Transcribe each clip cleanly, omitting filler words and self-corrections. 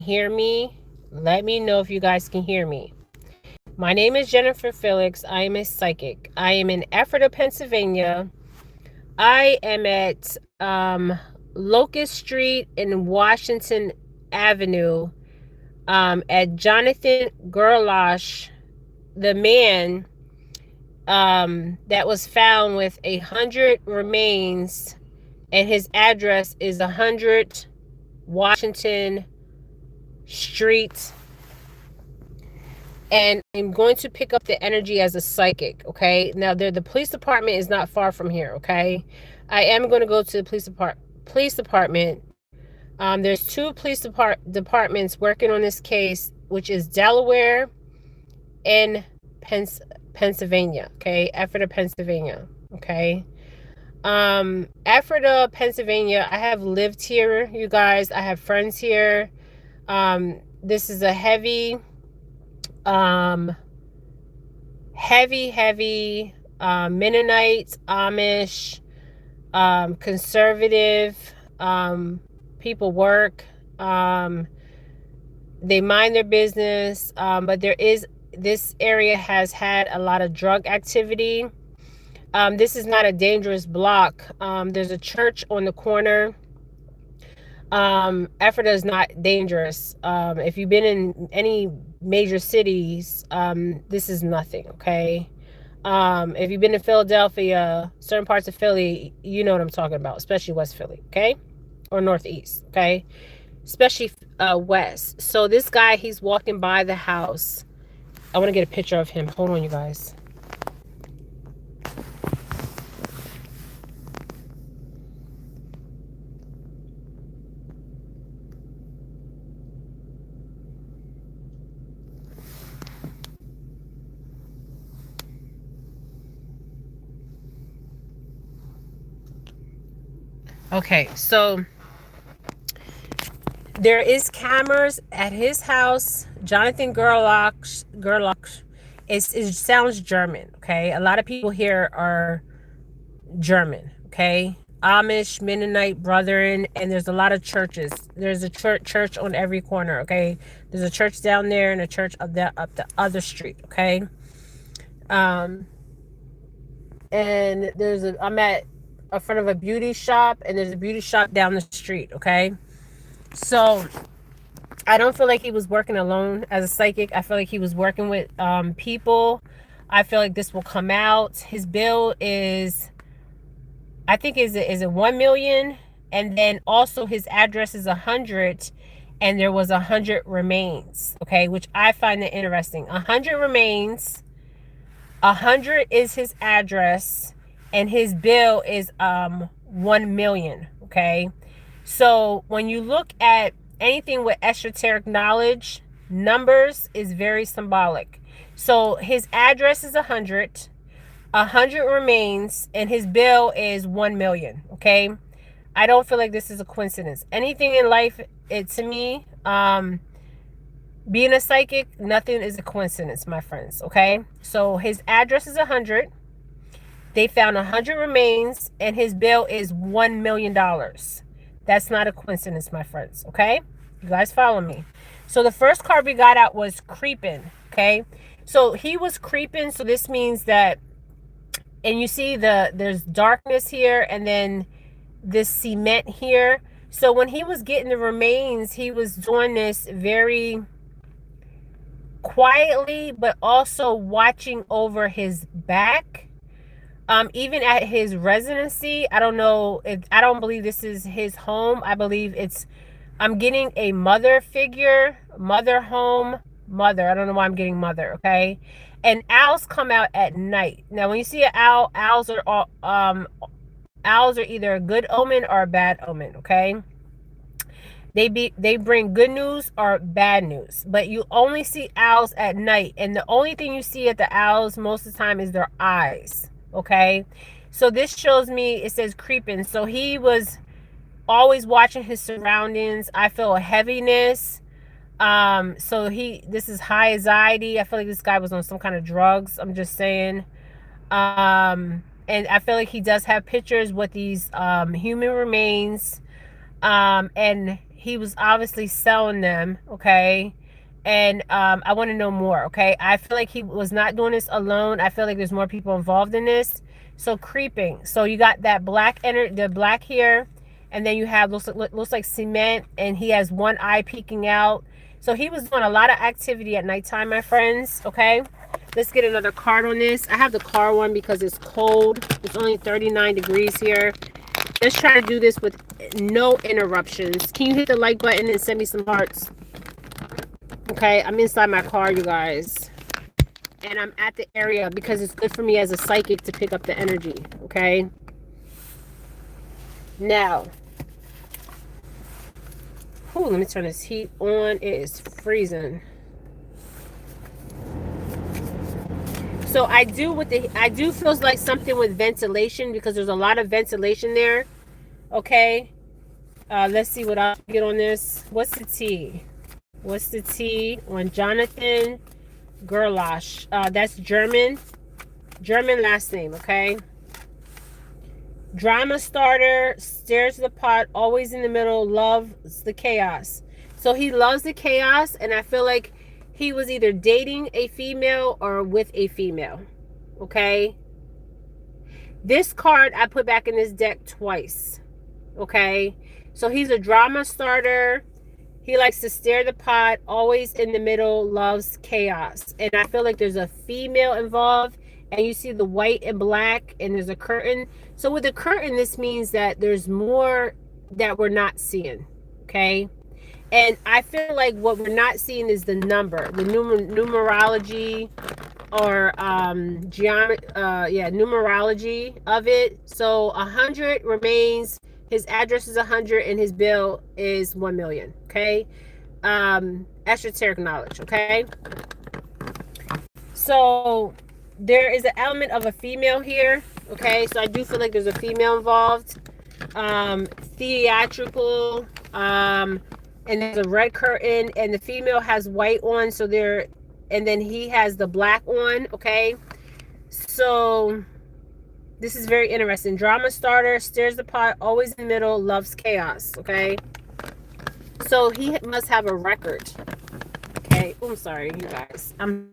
hear me? Let me know if you guys can hear me. My name is Jennifer Felix. I am a psychic. I am in Ephrata, Pennsylvania. I am at Locust Street in Washington Avenue at Jonathan Gerlach, the man that was found with 100 remains, and his address is 100 Washington Street. And I'm going to pick up the energy as a psychic, okay? Now, the police department is not far from here, okay? I am going to go to the police department. There's two police departments working on this case, which is Delaware and Pennsylvania, okay? Ephrata, Pennsylvania, okay? Ephrata, Pennsylvania, I have lived here, you guys. I have friends here. This is a heavy Mennonite, Amish, conservative, people work, they mind their business, but this area has had a lot of drug activity. This is not a dangerous block. There's a church on the corner. Ephrata is not dangerous. If you've been in any major cities, this is nothing, okay? If you've been to Philadelphia, certain parts of Philly, you know what I'm talking about, especially West Philly, okay? Or Northeast, okay? Especially West. So this guy, he's walking by the house. I want to get a picture of him. Hold on, you guys. Okay, so there is cameras at his house. Jonathan Gerlach. It sounds German, okay? A lot of people here are German, okay? Amish, Mennonite, Brethren, and there's a lot of churches. There's a church on every corner, okay? There's a church down there and a church up the other street, okay? And I'm at in front of a beauty shop, and there's a beauty shop down the street, okay? So I don't feel like he was working alone as a psychic. I feel like he was working with people. I feel like this will come out. His bill is, I think, is it 1 million, and then also his address is 100, and there was 100 remains, okay, which I find that interesting. 100 remains, 100 is his address, and his bill is 1 million, okay? So when you look at anything with esoteric knowledge, numbers is very symbolic. So his address is 100, 100 remains, and his bill is 1 million, okay? I don't feel like this is a coincidence. Anything in life, to me, being a psychic, nothing is a coincidence, my friends, okay? So his address is 100. They found 100 remains, and his bill is $1 million. That's not a coincidence, my friends, okay? You guys follow me. So the first card we got out was creeping, okay? So he was creeping, so this means that, and you see there's darkness here, and then this cement here. So when he was getting the remains, he was doing this very quietly, but also watching over his back. Even at his residency, I don't know if, I don't believe this is his home. I believe I'm getting a mother figure, mother home, mother. I don't know why I'm getting mother, okay? And owls come out at night. Now, when you see an owl, owls are either a good omen or a bad omen, okay? They bring good news or bad news, but you only see owls at night, and the only thing you see at the owls most of the time is their eyes. Okay, so this shows me, it says creeping. So he was always watching his surroundings. I feel a heaviness. So this is high anxiety. I feel like this guy was on some kind of drugs. I'm just saying. And I feel like he does have pictures with these human remains. And he was obviously selling them, okay? And I want to know more, okay? I feel like he was not doing this alone. I feel like there's more people involved in this. So creeping. So you got that black the black here, and then you have looks like cement, and he has one eye peeking out. So he was doing a lot of activity at nighttime, my friends, okay? Let's get another card on this. I have the car one because it's cold. It's only 39 degrees here. Let's try to do this with no interruptions. Can you hit the like button and send me some hearts? Okay, I'm inside my car, you guys. And I'm at the area because it's good for me as a psychic to pick up the energy, okay? Now, let me turn this heat on. It is freezing. So I do feels like something with ventilation because there's a lot of ventilation there. Okay. Let's see what I'll get on this. What's the T? What's the T on Jonathan Gerlach? That's German. German last name, okay? Drama starter, stirs the pot, always in the middle, loves the chaos. So he loves the chaos, and I feel like he was either dating a female or with a female, okay? This card I put back in this deck twice, okay? So he's a drama starter. He likes to stir the pot, always in the middle, loves chaos. And I feel like there's a female involved, and you see the white and black, and there's a curtain. So with the curtain, this means that there's more that we're not seeing, okay? And I feel like what we're not seeing is the number, the numerology, or numerology of it. So 100 remains. His address is 100 and his bill is 1 million. Okay. Esoteric knowledge. Okay. So there is an element of a female here. Okay. So I do feel like there's a female involved. Theatrical. And there's a red curtain, and the female has white on. So there, and then he has the black on. Okay. So this is very interesting. Drama starter, stirs the pot, always in the middle, loves chaos. Okay. So he must have a record. Okay. Oh, I'm sorry, you guys. I'm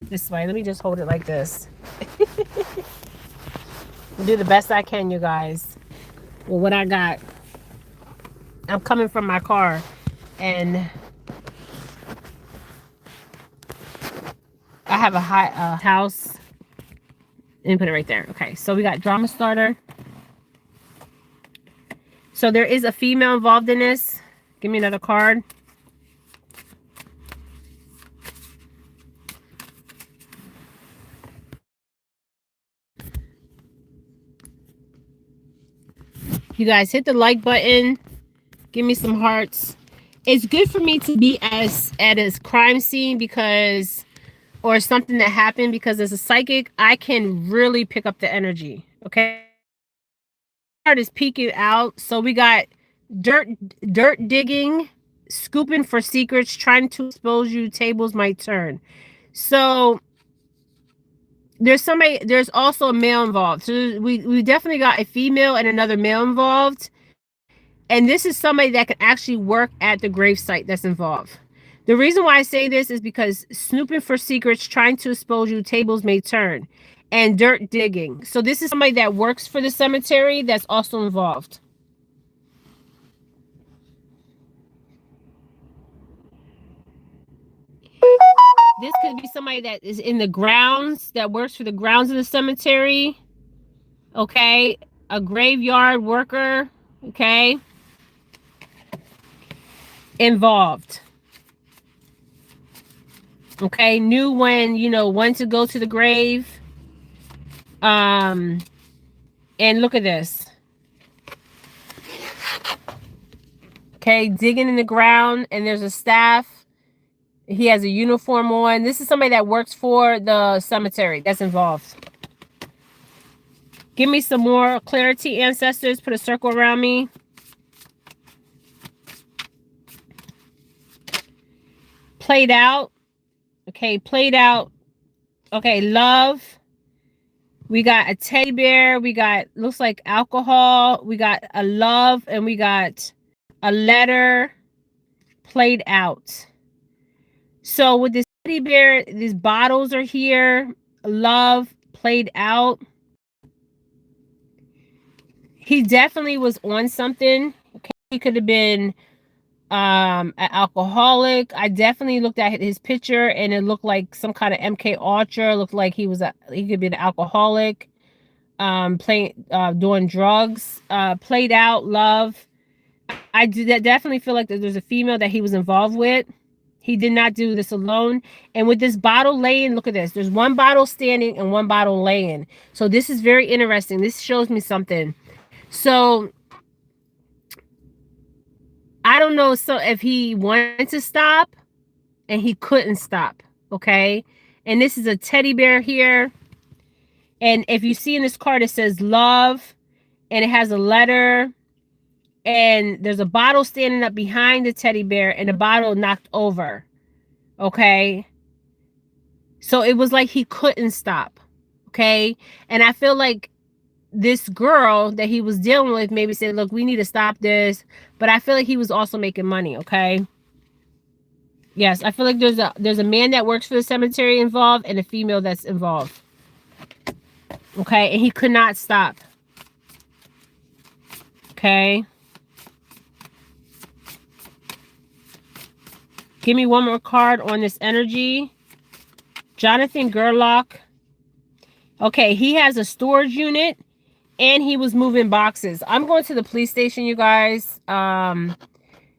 this way. Let me just hold it like this. Do the best I can, you guys. Well, what I got. I'm coming from my car, and I have a high house. And put it right there. Okay, so we got drama starter. So there is a female involved in this. Give me another card. You guys hit the like button. Give me some hearts. It's good for me to be at a crime scene because, or something that happened, because as a psychic, I can really pick up the energy. Okay. Card is peeking out. So we got dirt digging, scooping for secrets, trying to expose you, tables might turn. So there's also a male involved. So we definitely got a female and another male involved. And this is somebody that can actually work at the gravesite that's involved. The reason why I say this is because snooping for secrets, trying to expose you, tables may turn, and dirt digging. So this is somebody that works for the cemetery that's also involved. This could be somebody that is in the grounds, that works for the grounds of the cemetery. Okay. A graveyard worker. Okay. Involved. Okay, knew when to go to the grave. And look at this. Okay, digging in the ground, and there's a staff. He has a uniform on. This is somebody that works for the cemetery that's involved. Give me some more clarity, ancestors. Put a circle around me. Played out. Okay, played out. Okay, love. We got a teddy bear. We got, looks like alcohol. We got a love, and we got a letter played out. So with this teddy bear, these bottles are here. Love played out. He definitely was on something. Okay, he could have been an alcoholic. I definitely looked at his picture and it looked like some kind of MK Ultra. It looked like he could be an alcoholic, playing doing drugs, played out love. I definitely feel like there's a female that he was involved with. He did not do this alone. And with this bottle laying, look at this. There's one bottle standing and one bottle laying. So this is very interesting. This shows me something. So I don't know. So if he wanted to stop and he couldn't stop, okay? And this is a teddy bear here. And if you see in this card, it says love and it has a letter. And there's a bottle standing up behind the teddy bear and the bottle knocked over. Okay. So it was like he couldn't stop. Okay. And I feel like this girl that he was dealing with maybe said, look, we need to stop this. But I feel like he was also making money. Okay. Yes. I feel like there's a man that works for the cemetery involved and a female that's involved. Okay. And he could not stop. Okay. Give me one more card on this energy. Jonathan Gerlach. Okay, he has a storage unit and he was moving boxes. I'm going to the police station, you guys.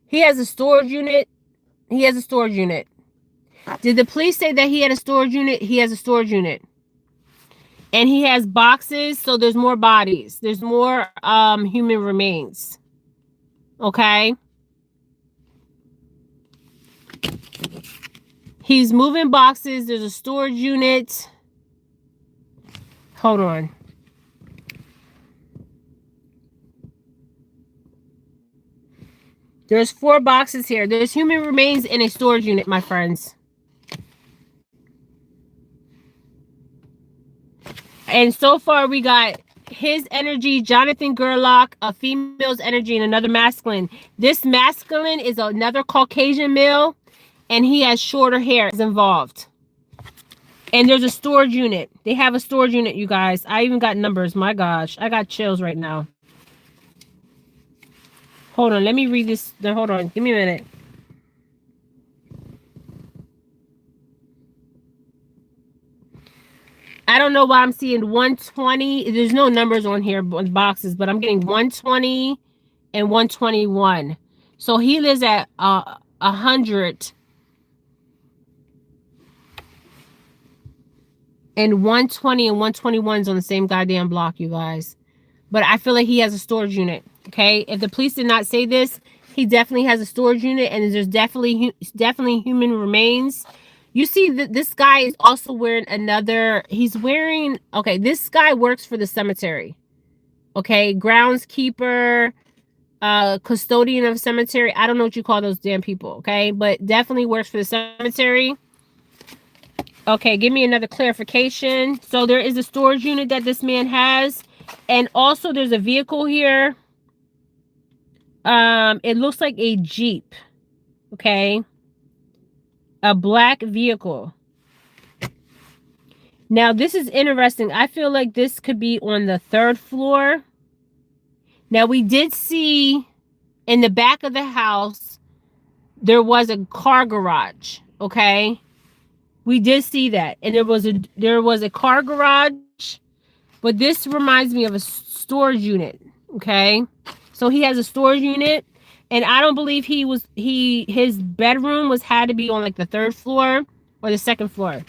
He has a storage unit. He has a storage unit. Did the police say that he had a storage unit? He has a storage unit. And he has boxes, so there's more bodies. There's more human remains. Okay? He's moving boxes. There's a storage unit. Hold on. There's 4 boxes here. There's human remains in a storage unit, my friends. And so far we got his energy, Jonathan Gerlach, a female's energy, and another masculine. This masculine is another Caucasian male, and he has shorter hair involved. And there's a storage unit. They have a storage unit, you guys. I even got numbers. My gosh, I got chills right now. Hold on, let me read this. Hold on, give me a minute. I don't know why I'm seeing 120. There's no numbers on here on boxes, but I'm getting 120 and 121. So he lives at 100 and 120 and 121 is on the same goddamn block, you guys. But I feel like he has a storage unit. Okay, if the police did not say this, he definitely has a storage unit, and there's definitely human remains. You see that this guy is also wearing another. He's wearing. Okay, this guy works for the cemetery. Okay, groundskeeper, custodian of cemetery. I don't know what you call those damn people. Okay, but definitely works for the cemetery. Okay, give me another clarification. So there is a storage unit that this man has, and also there's a vehicle here. It looks like a Jeep. Okay. A black vehicle. Now, this is interesting. I feel like this could be on the 3rd floor. Now, we did see in the back of the house, there was a car garage. Okay. We did see that. And there was a car garage. But this reminds me of a storage unit. Okay. So he has a storage unit, and I don't believe his bedroom had to be on like the 3rd floor or the 2nd floor.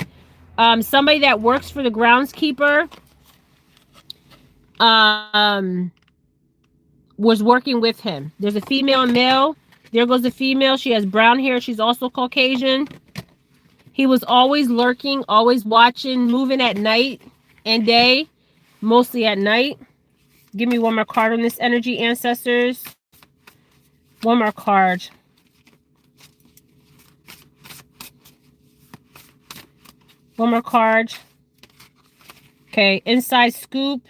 Somebody that works for the groundskeeper was working with him. There's a female and male. There goes the female. She has brown hair. She's also Caucasian. He was always lurking, always watching, moving at night and day, mostly at night. Give me one more card on this energy, ancestors. One more card. One more card. Okay, inside scoop.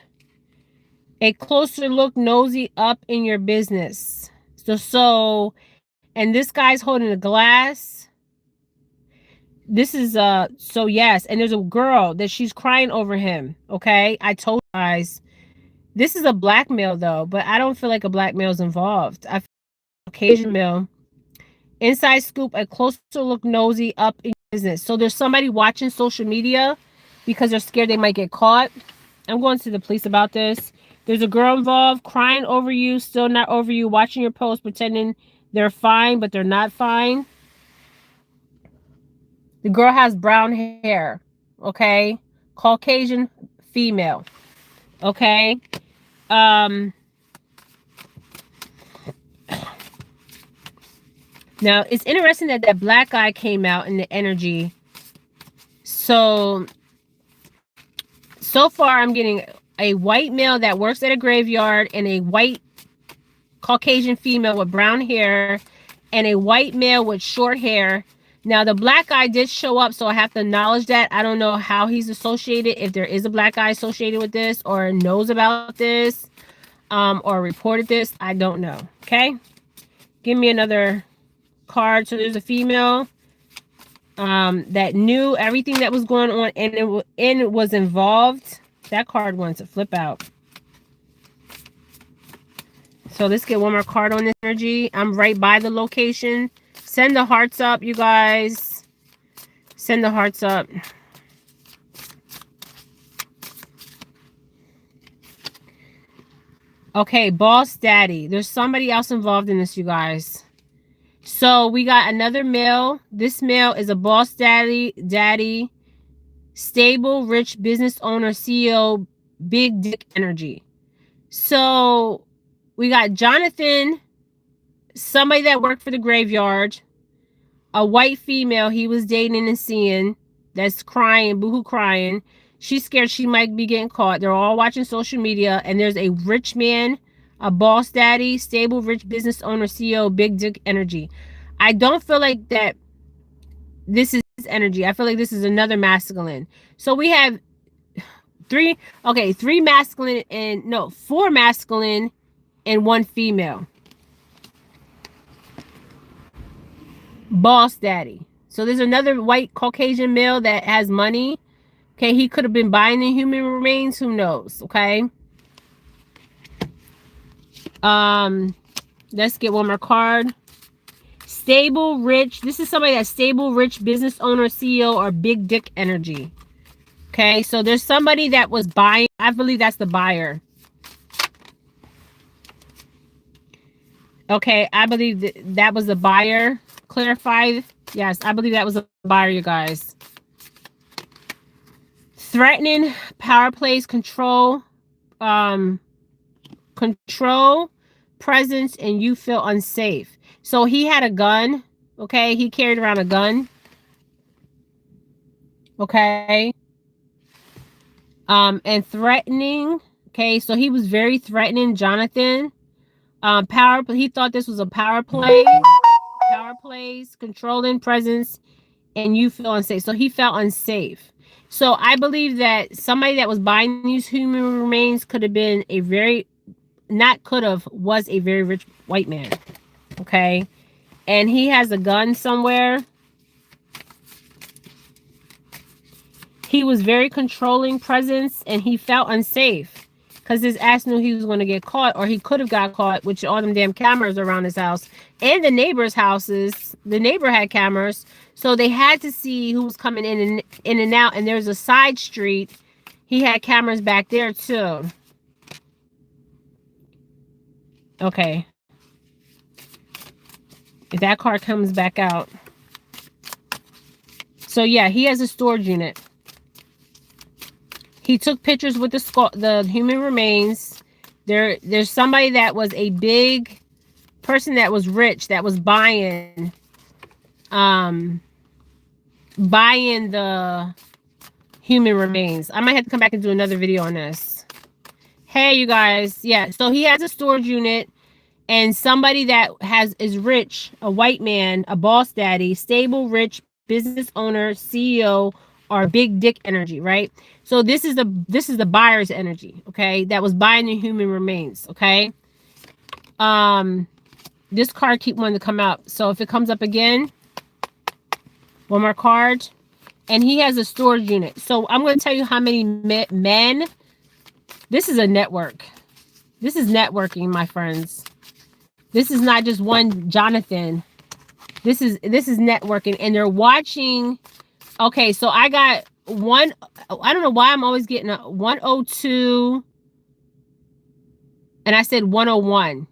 A closer look, nosy up in your business. And this guy's holding a glass. This is so yes, and there's a girl that she's crying over him. Okay, I told you guys this is a black male though, but I don't feel like a black male's involved. I feel like Caucasian male. Inside scoop, a closer look nosy up in business. So there's somebody watching social media because they're scared they might get caught. I'm going to the police about this. There's a girl involved crying over you, still not over you, watching your post, pretending they're fine, but they're not fine. The girl has brown hair, okay? Caucasian female, okay? Now, it's interesting that that black guy came out in the energy. So far, I'm getting a white male that works at a graveyard and a white Caucasian female with brown hair and a white male with short hair. Now, the black guy did show up, so I have to acknowledge that. I don't know how he's associated, if there is a black guy associated with this or knows about this or reported this. I don't know. Okay? Give me another card. So there's a female that knew everything that was going on and it was involved. That card wants to flip out. So let's get one more card on this energy. I'm right by the location. Send the hearts up, you guys. Send the hearts up. Okay, boss daddy. There's somebody else involved in this, you guys. So we got another male. This male is a boss daddy, stable, rich business owner, CEO, big dick energy. So we got Jonathan, somebody that worked for the graveyard, a white female he was dating and seeing that's crying, boohoo crying. She's scared she might be getting caught. They're all watching social media, and there's a rich man, a boss daddy, stable, rich business owner, CEO, big dick energy. I don't feel like that this is energy. I feel like this is another masculine. So we have four masculine and one female. Boss daddy. So there's another white Caucasian male that has money. Okay, he could have been buying the human remains. Who knows? Okay. Let's get one more card. Stable, rich. This is somebody that's stable, rich, business owner, CEO, or big dick energy. Okay, so there's somebody that was buying. I believe that's the buyer. Okay, I believe that was the buyer. Clarified. Yes, I believe that was a buyer, you guys. Threatening, power plays, control, presence, and you feel unsafe. So he had a gun. Okay, he carried around a gun. Okay. And threatening. Okay, so he was very threatening, Jonathan. He thought this was a power play. Power plays, controlling, presence, and you feel unsafe. So he felt unsafe. So I believe that somebody that was buying these human remains could have been was a very rich white man. Okay. And he has a gun somewhere. He was very controlling presence and he felt unsafe because his ass knew he was going to get caught, or he could have got caught, which all them damn cameras around his house and the neighbors' houses. The neighbor had cameras, so they had to see who was coming in and out. And there's a side street. He had cameras back there too. Okay. If that card comes back out. So yeah, he has a storage unit. He took pictures with the human remains. There's somebody that was a big person that was rich that was buying the human remains. I might have to come back and do another video on this. Hey, you guys. Yeah, so he has a storage unit, and somebody that is rich, a white man, a boss daddy, stable, rich business owner, CEO, or big dick energy, right? So this is the buyer's energy, okay? That was buying the human remains, okay? This card keep wanting to come out. So if it comes up again, one more card. And he has a storage unit. So I'm going to tell you how many men. This is a network. This is networking, my friends. This is not just one Jonathan. This is networking. And they're watching. Okay, so I got one. I don't know why I'm always getting a 102. And I said 101.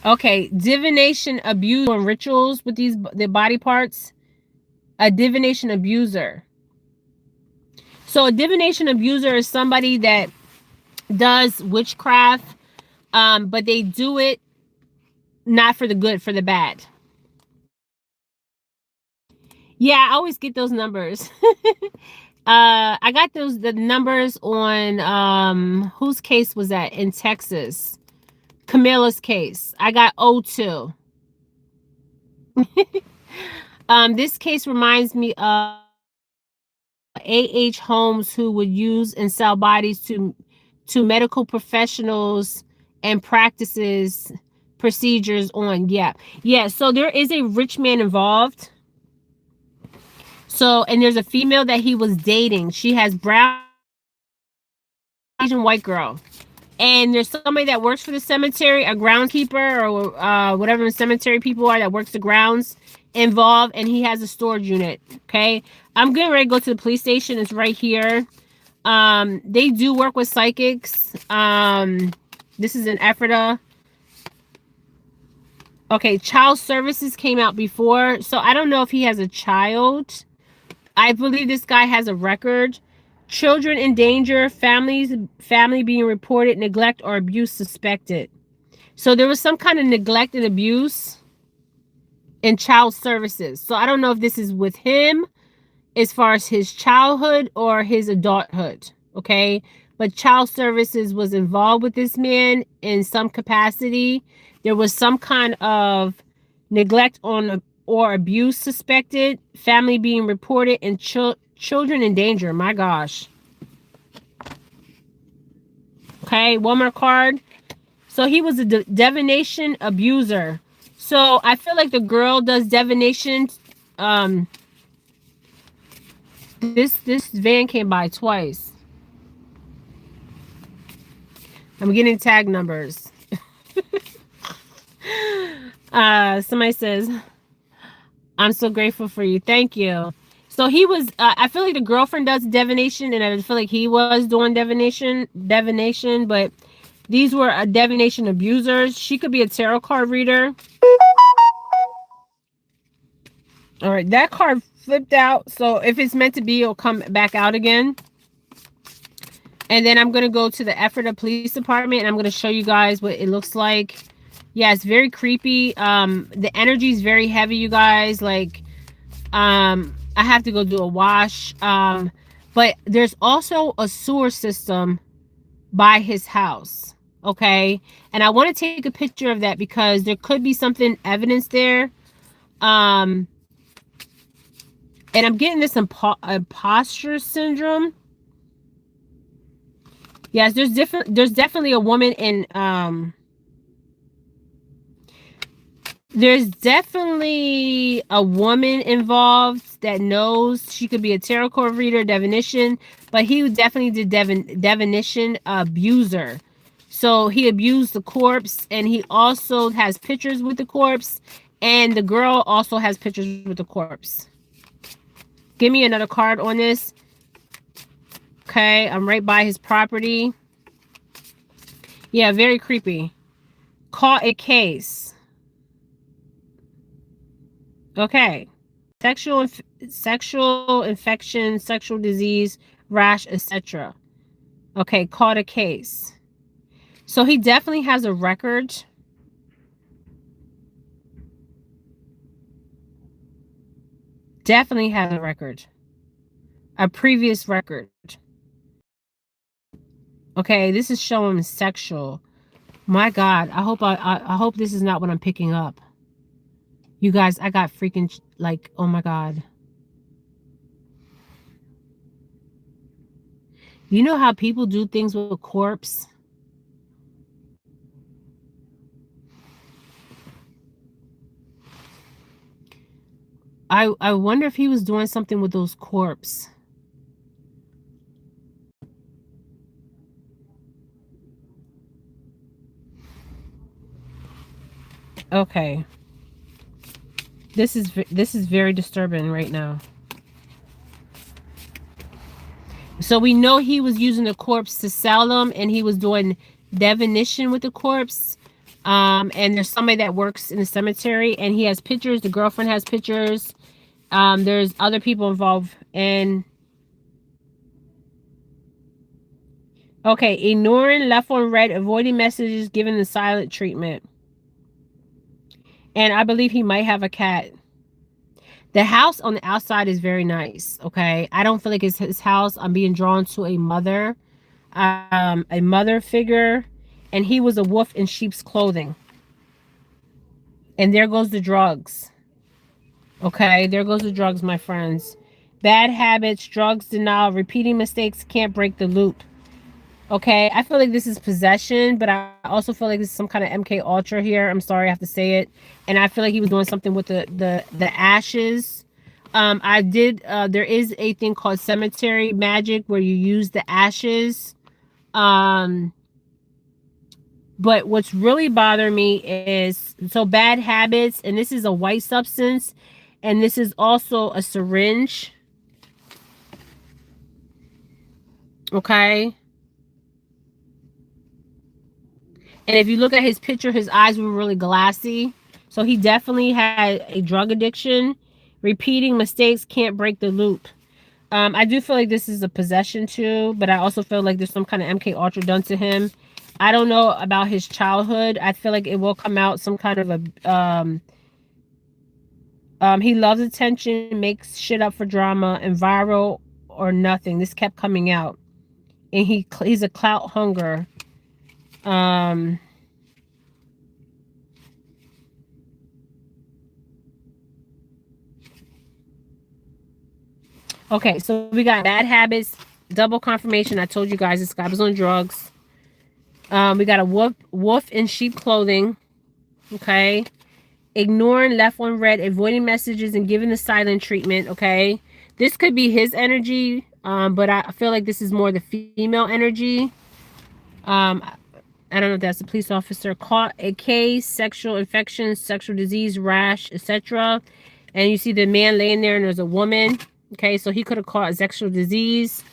Okay, divination, abuse, and rituals with the body parts. A divination abuser. So a divination abuser is somebody that does witchcraft, but they do it not for the good, for the bad. Yeah, I always get those numbers. I got the numbers on whose case was that in Texas? Camilla's case. I got 02. This case reminds me of A.H. Holmes, who would use and sell bodies to medical professionals and practices procedures on. Yeah. So there is a rich man involved. So, and there's a female that he was dating. She has brown, Asian white girl. And there's somebody that works for the cemetery, a groundskeeper or whatever the cemetery people are that works the grounds involved, and he has a storage unit. Okay, I'm getting ready to go to the police station. It's right here. They do work with psychics. This is in Ephrata. Okay, child services came out before, so I don't know if he has a child. I believe this guy has a record. Children in danger, family being reported, neglect or abuse suspected. So there was some kind of neglect and abuse in child services. So I don't know if this is with him as far as his childhood or his adulthood. Okay. But child services was involved with this man in some capacity. There was some kind of neglect on or abuse suspected, family being reported, and children in danger. My gosh. Okay, one more card. So he was a divination abuser. So I feel like the girl does divination. This van came by twice. I'm getting tag numbers. Somebody says, I'm so grateful for you. Thank you. So he was, I feel like the girlfriend does divination, and I feel like he was doing divination, but these were a divination abusers. She could be a tarot card reader. All right, that card flipped out. So if it's meant to be, it'll come back out again. And then I'm going to go to the Ephrata Police Department, and I'm going to show you guys what it looks like. Yeah, it's very creepy. The energy is very heavy, you guys. Like, I have to go do a wash. But there's also a sewer system by his house. Okay. And I want to take a picture of that because there could be something evidence there. And I'm getting this imposter syndrome. Yes, there's definitely a woman in there's definitely a woman involved that knows. She could be a tarot card reader, divination, but he definitely did divination abuser. So he abused the corpse, and he also has pictures with the corpse, and the girl also has pictures with the corpse. Give me another card on this. Okay, I'm right by his property. Yeah, very creepy. Caught a case. Okay. Sexual infection, sexual disease, rash, etc. Okay, caught a case. So he definitely has a record. Definitely has a record. A previous record. Okay, this is showing sexual. My God, I hope this is not what I'm picking up. You guys, I got freaking like, oh my God. You know how people do things with a corpse? I wonder if he was doing something with those corpse. Okay. This is very disturbing right now. So we know he was using the corpse to sell them, and he was doing divination with the corpse. And there's somebody that works in the cemetery, and he has pictures. The girlfriend has pictures. There's other people involved. And okay, ignoring, left on red, avoiding messages, giving the silent treatment. And I believe he might have a cat. The house on the outside is very nice. Okay, I don't feel like it's his house. I'm being drawn to a mother figure, and he was a wolf in sheep's clothing. And there goes the drugs. Okay, there goes the drugs, my friends. Bad habits, drugs, denial, repeating mistakes, can't break the loop. Okay, I feel like this is possession, but I also feel like this is some kind of MK Ultra here. I'm sorry, I have to say it. And I feel like he was doing something with the ashes. I did. There is a thing called cemetery magic where you use the ashes. Um, but what's really bothering me is so bad habits, and this is a white substance, and this is also a syringe. Okay. And if you look at his picture, his eyes were really glassy. So he definitely had a drug addiction. Repeating mistakes can't break the loop. I do feel like this is a possession too, but I also feel like there's some kind of MK Ultra done to him. I don't know about his childhood. I feel like it will come out some kind of a he loves attention, makes shit up for drama, and viral or nothing. This kept coming out, and he's a clout hunger. Um, okay, so we got bad habits, double confirmation. I told you guys this guy was on drugs. We got a wolf in sheep clothing. Okay. Ignoring, left on red, avoiding messages, and giving the silent treatment. Okay. This could be his energy, but I feel like this is more the female energy. I don't know if that's a police officer. Caught a case, sexual infection, sexual disease, rash, etc. And you see the man laying there, and there's a woman. Okay, so he could have caught a sexual disease.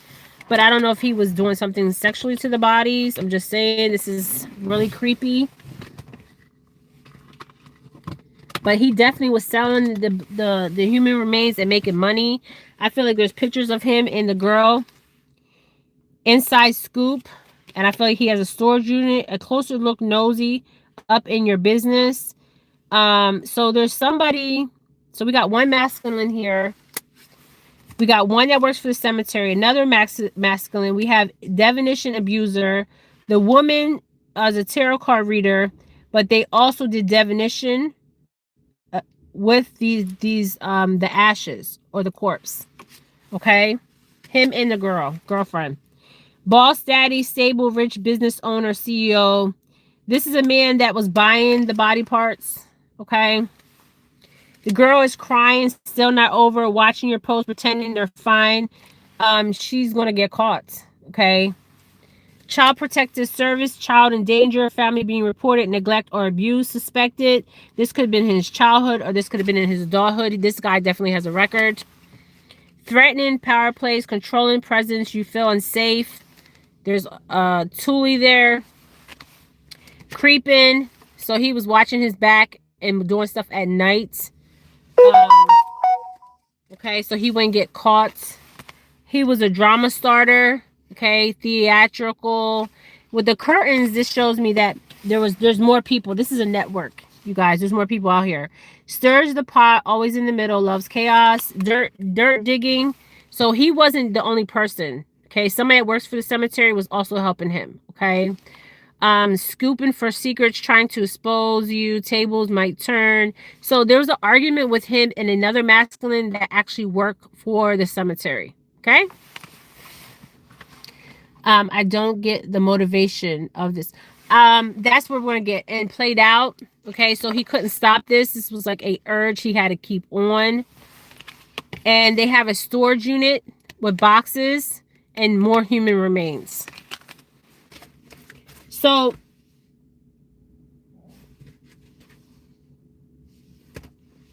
But I don't know if he was doing something sexually to the bodies. I'm just saying this is really creepy. But he definitely was selling the human remains and making money. I feel like there's pictures of him and the girl inside Scoop. And I feel like he has a storage unit, a closer look nosy up in your business. So there's somebody. So we got one masculine here. We got one that works for the cemetery, another masculine. We have divination abuser. The woman is a tarot card reader, but they also did divination with the ashes or the corpse. Okay, him and the girlfriend. Boss daddy, stable, rich business owner, CEO. This is a man that was buying the body parts. Okay. The girl is crying, still not over, watching your post, pretending they're fine. She's going to get caught. Okay. Child Protective Service, child in danger, family being reported, neglect or abuse suspected. This could have been in his childhood or this could have been in his adulthood. This guy definitely has a record. Threatening, power plays, controlling presence, you feel unsafe. There's Thule there. Creeping. So he was watching his back and doing stuff at night. Okay, so he wouldn't get caught. He was a drama starter. Okay, theatrical. With the curtains, this shows me that there's more people. This is a network, you guys. There's more people out here. Stirs the pot, always in the middle, loves chaos, dirt digging. So he wasn't the only person. Okay, somebody that works for the cemetery was also helping him. Okay. Scooping for secrets, trying to expose you, tables might turn. So there was an argument with him and another masculine that actually worked for the cemetery. Okay. I don't get the motivation of this. That's what we're gonna get and played out. Okay, so he couldn't stop this. This was like a urge he had to keep on. And they have a storage unit with boxes and more human remains. So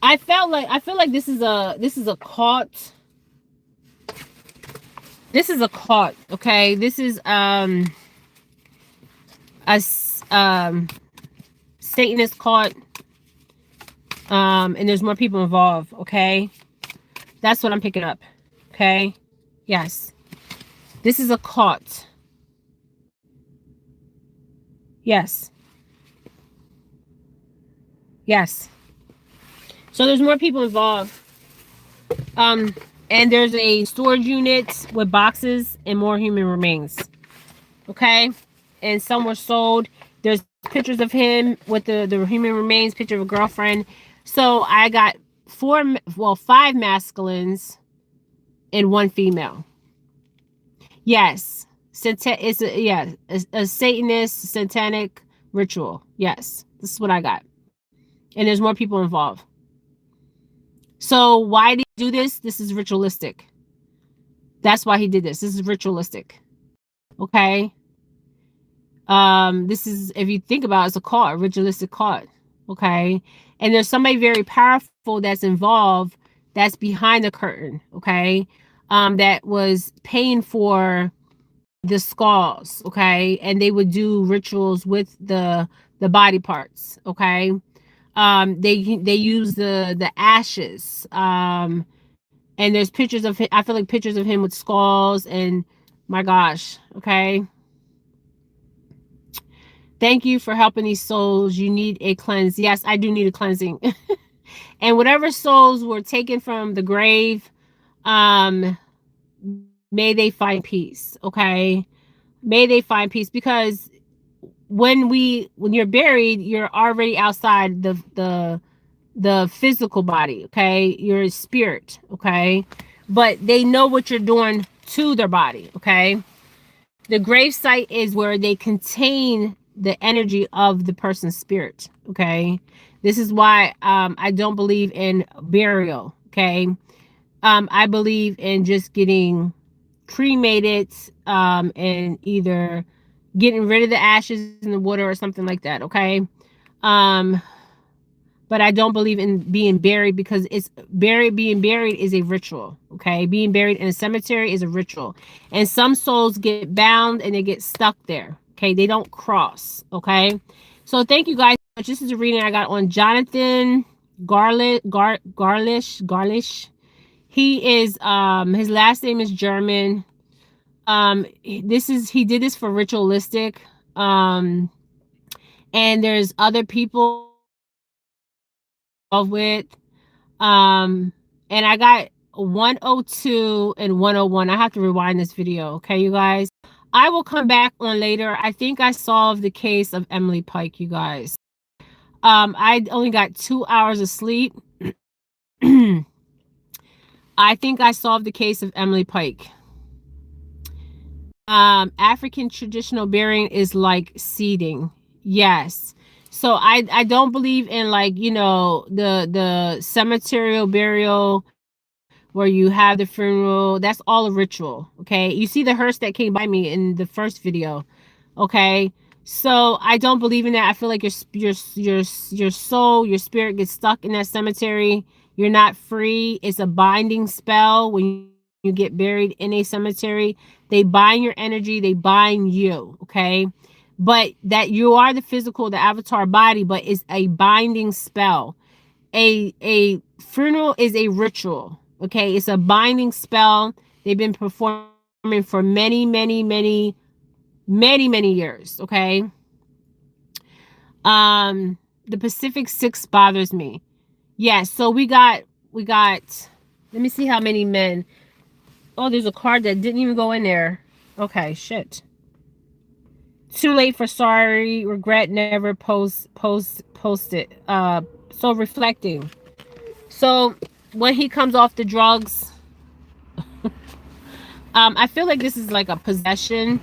I feel like this is a cult. This is a cult, okay? This is a Satanist cult. And there's more people involved, okay? That's what I'm picking up. Okay? Yes. This is a cult. Yes. Yes. So there's more people involved. And there's a storage unit with boxes and more human remains. Okay? And some were sold. There's pictures of him with the human remains, picture of a girlfriend. So I got 5 masculines and 1 female. Yes. It's a Satanist satanic ritual. Yes. This is what I got. And there's more people involved. So why did he do this? This is ritualistic. That's why he did this. This is ritualistic. Okay. This is, if you think about it, it's a card, ritualistic card. Okay. And there's somebody very powerful that's involved, that's behind the curtain. Okay. That was paying for the skulls. Okay. And they would do rituals with the body parts. Okay. They use the ashes. And there's pictures of him. I feel like pictures of him with skulls, and my gosh. Okay. Thank you for helping these souls. You need a cleanse. Yes, I do need a cleansing. And whatever souls were taken from the grave, may they find peace. Okay. May they find peace, because when you're buried, you're already outside the physical body. Okay. You're a spirit. Okay. But they know what you're doing to their body. Okay. The grave site is where they contain the energy of the person's spirit. Okay. This is why I don't believe in burial. Okay. I believe in just getting cremated, and either getting rid of the ashes in the water or something like that. Okay. But I don't believe in being buried, because being buried is a ritual. Okay. Being buried in a cemetery is a ritual. And some souls get bound and they get stuck there. Okay. They don't cross. Okay. So thank you guys so much. This is a reading I got on Jonathan Garlish. He is, his last name is German. He did this for ritualistic. And there's other people with, and I got 102 and 101. I have to rewind this video. Okay, you guys, I will come back on later. I think I solved the case of Emily Pike, you guys. I only got 2 hours of sleep. I think I solved the case of Emily Pike. African traditional burying is like seeding. Yes. So I don't believe in, like, the cemeterial burial where you have the funeral. That's all a ritual. Okay. You see the hearse that came by me in the first video. Okay. So I don't believe in that. I feel like your soul, your spirit gets stuck in that cemetery. You're not free. It's a binding spell when you get buried in a cemetery. They bind your energy. They bind you. Okay. But that you are the physical, the avatar body, but it's a binding spell. A funeral is a ritual. Okay. It's a binding spell. They've been performing for many, many, many, many, many years. Okay. The Pacific 6 bothers me. Yes. So we got, let me see how many men. Oh, there's a card that didn't even go in there. Okay, shit. Too late for sorry, regret, never post it. So reflecting. So when he comes off the drugs, I feel like this is like a possession.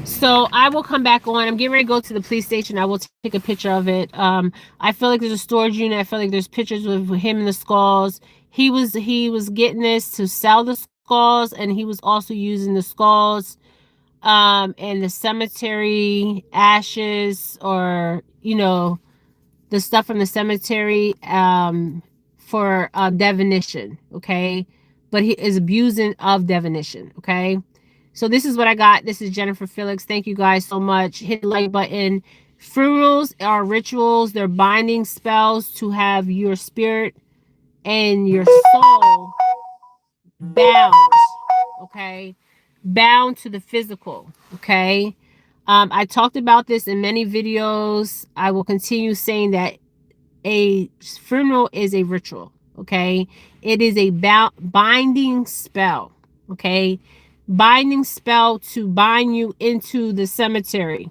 So I will come back on. I'm getting ready to go to the police station. I will take a picture of it. I feel like there's a storage unit. I feel like there's pictures of him and the skulls. He was getting this to sell the skulls, and he was also using the skulls and the cemetery ashes, or the stuff from the cemetery, for divination. Okay, but he is abusing of divination. Okay. So this is what I got. This is Jennifer Felix. Thank you guys so much. Hit the like button. Funerals are rituals. They're binding spells to have your spirit and your soul bound. Okay. Bound to the physical. Okay. I talked about this in many videos. I will continue saying that a funeral is a ritual. Okay. It is a binding spell. Okay. Binding spell to bind you into the cemetery.